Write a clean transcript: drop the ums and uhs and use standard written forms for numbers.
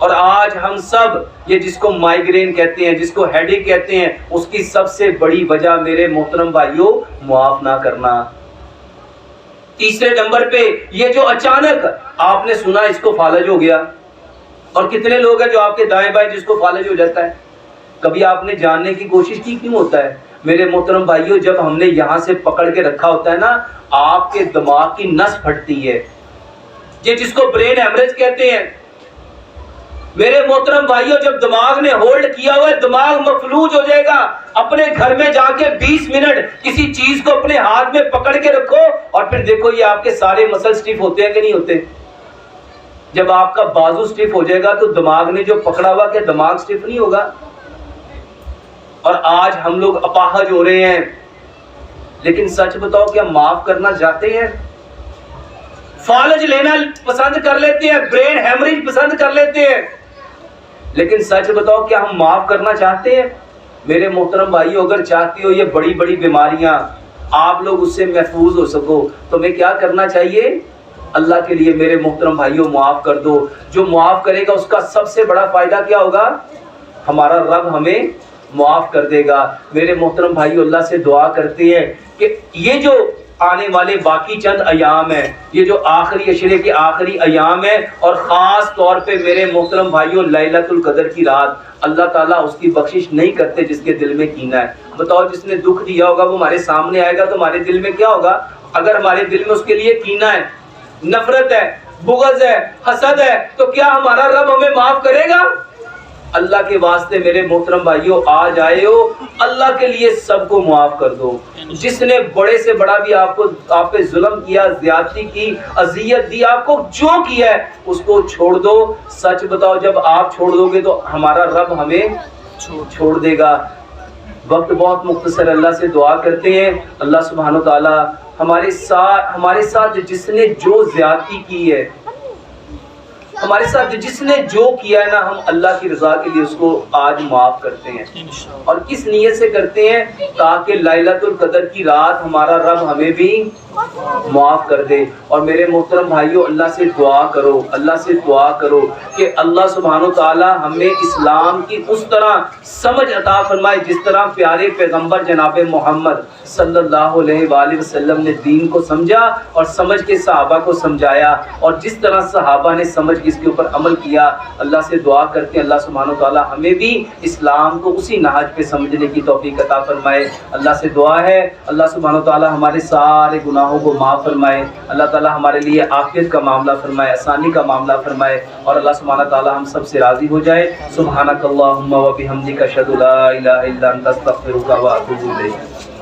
اور آج ہم سب یہ جس کو مائیگرین کہتے ہیں، جس کو ہیڈیک کہتے ہیں، اس کی سب سے بڑی وجہ میرے محترم بھائیوں معاف نہ کرنا۔ تیسرے نمبر پہ یہ جو اچانک آپ نے سنا اس کو فالج ہو گیا، اور کتنے لوگ ہیں جو آپ کے دائیں بائیں جس کو فالج ہو جاتا ہے، کبھی آپ نے جاننے کی کوشش کی کیوں ہوتا ہے؟ میرے محترم بھائیوں جب ہم نے یہاں سے پکڑ کے رکھا ہوتا ہے نا، آپ کے دماغ کی نس پھٹتی ہے، یہ جس کو برین ہیمریج کہتے ہیں۔ میرے محترم بھائیوں جب دماغ نے ہولڈ کیا ہوا ہے، دماغ مفلوج ہو جائے گا۔ اپنے گھر میں جا کے 20 منٹ کسی چیز کو اپنے ہاتھ میں پکڑ کے رکھو اور پھر دیکھو یہ آپ کے سارے مسل سٹیف ہوتے ہیں کہ نہیں ہوتے؟ جب آپ کا بازو سٹیف ہو جائے گا تو دماغ نے جو پکڑا ہوا، کیا دماغ سٹیف نہیں ہوگا؟ اور آج ہم لوگ اپاہج ہو رہے ہیں، لیکن سچ بتاؤ کیا معاف کرنا چاہتے ہیں؟ فالج لینا پسند کر لیتے ہیں، برین ہیمریج پسند کر لیتے ہیں، لیکن سچ بتاؤ کیا ہم معاف کرنا چاہتے ہیں؟ میرے محترم بھائیو اگر چاہتے ہو یہ بڑی بڑی بیماریاں آپ لوگ اس سے محفوظ ہو سکو تو میں کیا کرنا چاہیے؟ اللہ کے لیے میرے محترم بھائیو معاف کر دو۔ جو معاف کرے گا اس کا سب سے بڑا فائدہ کیا ہوگا؟ ہمارا رب ہمیں معاف کر دے گا۔ میرے محترم بھائیو اللہ سے دعا کرتے ہیں کہ یہ جو آنے والے باقی چند ایام ہیں، یہ جو آخری عشرے کے آخری ایام ہیں، اور خاص طور پہ میرے محترم بھائیوں لیلۃ القدر کی رات، اللہ تعالیٰ اس کی بخشش نہیں کرتے جس کے دل میں کینہ ہے۔ بتاؤ جس نے دکھ دیا ہوگا وہ ہمارے سامنے آئے گا تو ہمارے دل میں کیا ہوگا؟ اگر ہمارے دل میں اس کے لیے کینہ ہے، نفرت ہے، بغض ہے، حسد ہے، تو کیا ہمارا رب ہمیں معاف کرے گا؟ اللہ کے واسطے میرے محترم بھائیوں آج آئے ہو، اللہ کے لیے سب کو معاف کر دو۔ جس نے بڑے سے بڑا بھی آپ پہ ظلم کیا، زیادتی کی، اذیت دی، آپ کو جو کیا ہے اس کو چھوڑ دو۔ سچ بتاؤ جب آپ چھوڑ دو گے تو ہمارا رب ہمیں چھوڑ دے گا۔ وقت بہت مختصر، اللہ سے دعا کرتے ہیں اللہ سبحانہ و تعالی ہمارے ساتھ جس نے جو زیادتی کی ہے، ہمارے ساتھ جس نے جو کیا ہے نا، ہم اللہ کی رضا کے لیے اس کو آج معاف کرتے ہیں۔ اور کس نیت سے کرتے ہیں؟ تاکہ لیلۃ القدر کی رات ہمارا رب ہمیں بھی معاف کر دے۔ اور میرے محترم بھائیوں اللہ سے دعا کرو، اللہ سے دعا کرو کہ اللہ سبحانہ و تعالی ہمیں اسلام کی اس طرح سمجھ عطا فرمائے جس طرح پیارے پیغمبر جناب محمد صلی اللہ علیہ وآلہ وسلم نے دین کو سمجھا اور سمجھ کے صحابہ کو سمجھایا، اور جس طرح صحابہ نے سمجھ کے اس کے اوپر عمل کیا۔ اللہ سے دعا کرتے ہیں اللہ سبحانہ و تعالی ہمیں بھی اسلام کو اسی نہج پہ سمجھنے کی توفیق عطا فرمائے۔ اللہ سے دعا ہے اللہ سبحانہ و تعالی ہمارے سارے گناہوں کو معاف فرمائے، اللہ تعالی ہمارے لیے عافیت کا معاملہ فرمائے، آسانی کا معاملہ فرمائے، اور اللہ سبحانہ و تعالی ہم سب سے راضی ہو جائے۔ سبحانک اللہم و بحمدک اشہد لا الہ الا انت استغفرک و اتوب الیک۔